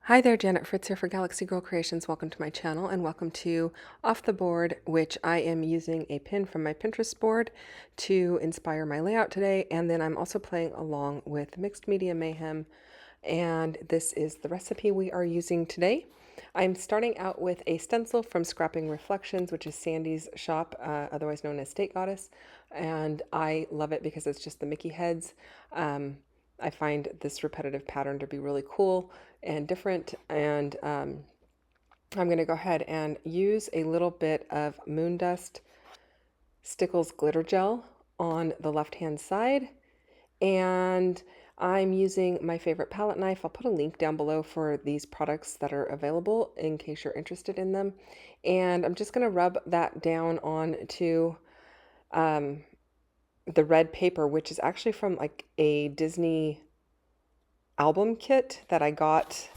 Hi there, Janet Fritz here for Galaxy Girl Creations. Welcome to my channel and welcome to Off the Board, which I am using a pin from my Pinterest board to inspire my layout today. And then I'm also playing along with Mixed Media Mayhem. And this is the recipe we are using today. I'm starting out with a stencil from Scrapping Reflections, which is Sandy's shop, otherwise known as State Goddess. And I love it because it's just the Mickey heads. I find this repetitive pattern to be really cool and different. And I'm going to go ahead and use a little bit of Moon Dust Stickles glitter gel on the left-hand side. And I'm using my favorite palette knife. I'll put a link down below for these products that are available in case you're interested in them. And I'm just going to rub that down onto the red paper, which is actually from like a Disney album kit that I got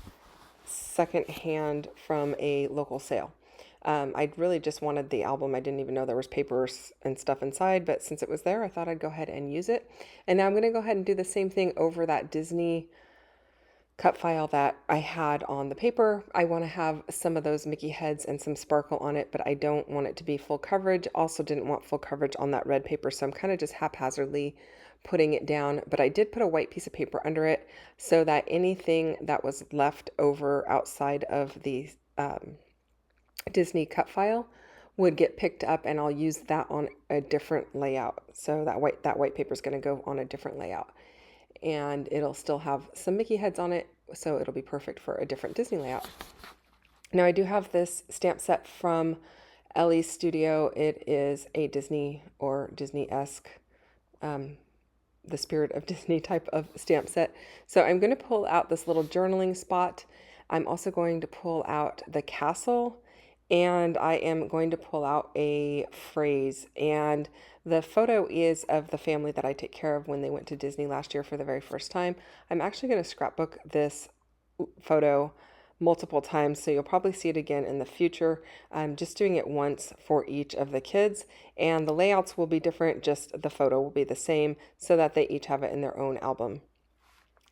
secondhand from a local sale. I really just wanted the album. I didn't even know there was papers and stuff inside, but since it was there, I thought I'd go ahead and use it. And now I'm going to go ahead and do the same thing over that Disney cut file that I had on the paper. I want to have some of those Mickey heads and some sparkle on it, but I don't want it to be full coverage. Also didn't want full coverage on that red paper, so I'm kind of just haphazardly putting it down, but I did put a white piece of paper under it so that anything that was left over outside of the Disney cut file would get picked up, and I'll use that on a different layout. So that white paper is going to go on a different layout, and it'll still have some Mickey heads on it, so it'll be perfect for a different Disney layout. Now I do have this stamp set from Ellie's Studio. It is a Disney or Disney-esque, the Spirit of Disney type of stamp set. So I'm going to pull out this little journaling spot. I'm also going to pull out the castle, and I am going to pull out a phrase. And the photo is of the family that I take care of when they went to Disney last year for the very first time. I'm actually going to scrapbook this photo multiple times, so you'll probably see it again in the future. I'm just doing it once for each of the kids, and the layouts will be different, just the photo will be the same so that they each have it in their own album.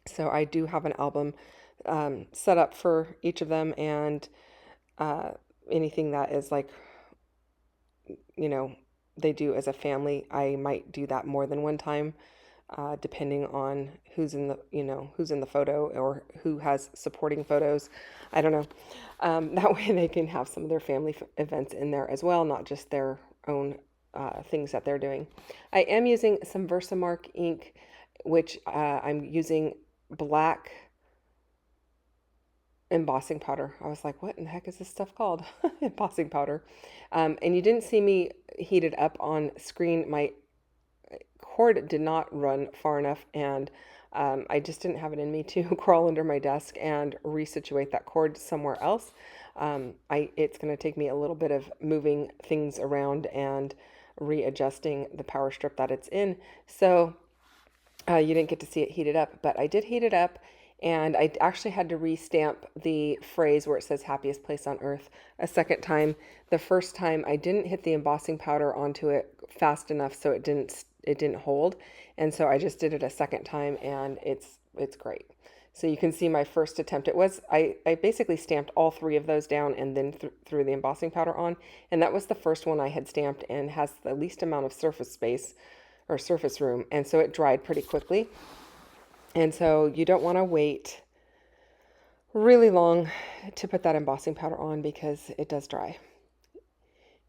So I do have an album set up for each of them, and anything that is like, you know, they do as a family, I might do that more than one time. Depending on who's in the photo or who has supporting photos. I don't know. That way they can have some of their family events in there as well, not just their own things that they're doing. I am using some Versamark ink, which I'm using black embossing powder. I was like, what in the heck is this stuff called? Embossing powder. And you didn't see me heat it up on screen. My cord did not run far enough, and I just didn't have it in me to crawl under my desk and resituate that cord somewhere else. It's going to take me a little bit of moving things around and readjusting the power strip that it's in. So you didn't get to see it heated up, but I did heat it up, and I actually had to restamp the phrase where it says happiest place on earth a second time. The first time I didn't hit the embossing powder onto it fast enough, so it didn't hold. And so I just did it a second time, and it's great. So you can see my first attempt. I basically stamped all three of those down and then threw the embossing powder on. And that was the first one I had stamped and has the least amount of surface space or surface room. And so it dried pretty quickly. And so you don't want to wait really long to put that embossing powder on because it does dry.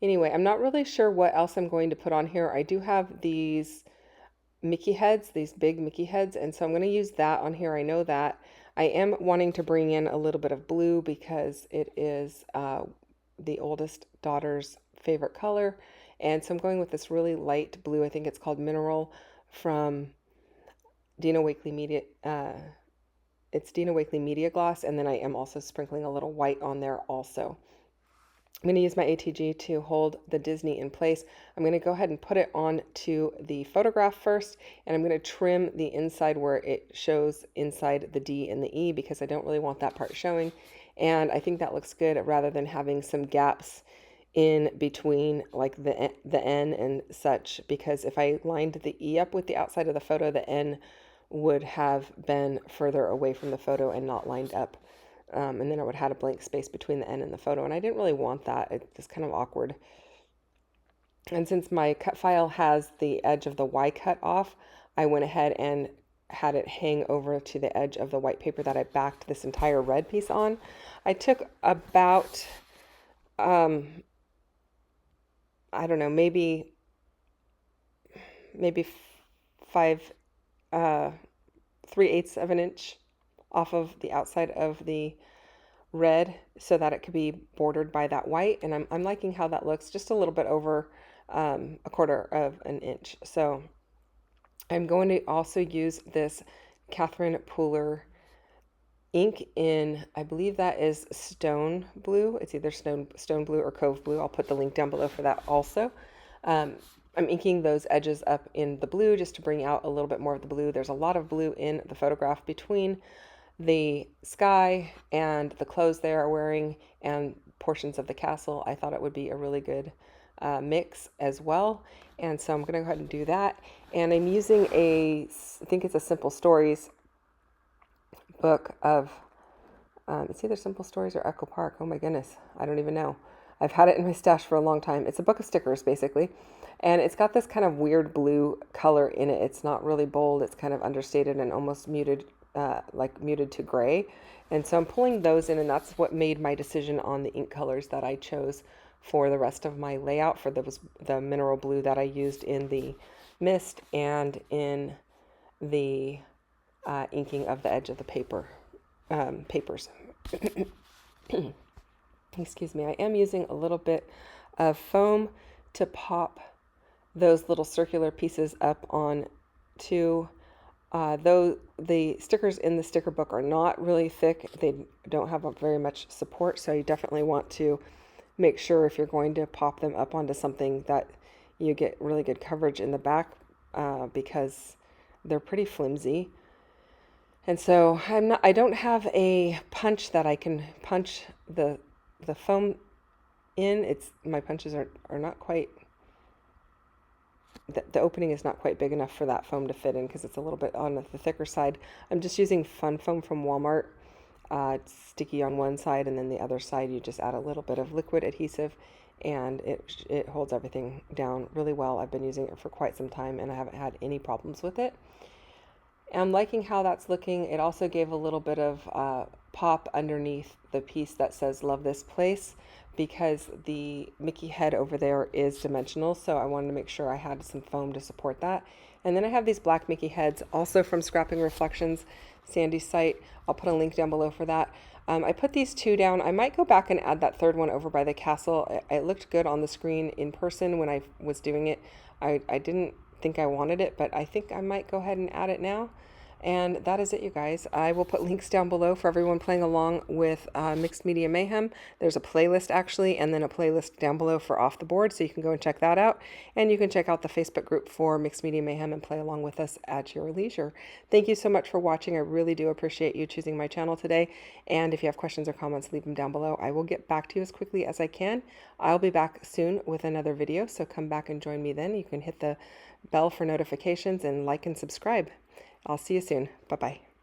Anyway, I'm not really sure what else I'm going to put on here. I do have these Mickey heads, these big Mickey heads, and so I'm going to use that on here. I know that. I am wanting to bring in a little bit of blue because it is the oldest daughter's favorite color, and so I'm going with this really light blue. I think it's called Mineral from Dina Wakley Media. It's Dina Wakley Media Gloss, and then I am also sprinkling a little white on there also. I'm going to use my ATG to hold the Disney in place. I'm going to go ahead and put it onto the photograph first, and I'm going to trim the inside where it shows inside the D and the E because I don't really want that part showing. And I think that looks good rather than having some gaps in between like the N and such, because if I lined the E up with the outside of the photo, the N would have been further away from the photo and not lined up And then I would have had a blank space between the N and the photo, and I didn't really want that. It's kind of awkward. And since my cut file has the edge of the Y cut off, I went ahead and had it hang over to the edge of the white paper that I backed this entire red piece on. I took about, I don't know, maybe five, 3/8 of an inch off of the outside of the red so that it could be bordered by that white. And I'm liking how that looks, just a little bit over a quarter of an inch. So I'm going to also use this Catherine Pooler ink in, I believe that is Stone Blue. It's either Stone Blue or Cove Blue. I'll put the link down below for that also. I'm inking those edges up in the blue just to bring out a little bit more of the blue. There's a lot of blue in the photograph between the sky and the clothes they are wearing and portions of the castle. I thought it would be a really good mix as well. And so I'm going to go ahead and do that. And I'm using I think it's a Simple Stories book of, it's either Simple Stories or Echo Park. Oh my goodness, I don't even know. I've had it in my stash for a long time. It's a book of stickers, basically. And it's got this kind of weird blue color in it. It's not really bold. It's kind of understated and almost muted, like muted to gray. And so I'm pulling those in, and that's what made my decision on the ink colors that I chose for the rest of my layout, for the mineral blue that I used in the mist and in the inking of the edge of the papers. Excuse me. I am using a little bit of foam to pop those little circular pieces up on to, though the stickers in the sticker book are not really thick, they don't have very much support, so you definitely want to make sure if you're going to pop them up onto something that you get really good coverage in the back, because they're pretty flimsy. And so I don't have a punch that I can punch the foam in. My punches are not quite, the opening is not quite big enough for that foam to fit in because it's a little bit on the thicker side. I'm just using Fun Foam from Walmart. It's sticky on one side, and then the other side you just add a little bit of liquid adhesive, and it holds everything down really well. I've been using it for quite some time, and I haven't had any problems with it. I'm liking how that's looking. It also gave a little bit of pop underneath the piece that says "Love This Place," because the Mickey head over there is dimensional, so I wanted to make sure I had some foam to support that. And then I have these black Mickey heads, also from Scrapping Reflections, Sandy's site. I'll put a link down below for that. I put these two down. I might go back and add that third one over by the castle. It looked good on the screen in person when I was doing it. I didn't think I wanted it, but I think I might go ahead and add it now. And that is it, you guys. I will put links down below for everyone playing along with Mixed Media Mayhem. There's a playlist actually, and then a playlist down below for Off the Board, so you can go and check that out. And you can check out the Facebook group for Mixed Media Mayhem and play along with us at your leisure. Thank you so much for watching. I really do appreciate you choosing my channel today. And if you have questions or comments, leave them down below. I will get back to you as quickly as I can. I'll be back soon with another video, so come back and join me then. You can hit the bell for notifications and like and subscribe. I'll see you soon. Bye-bye.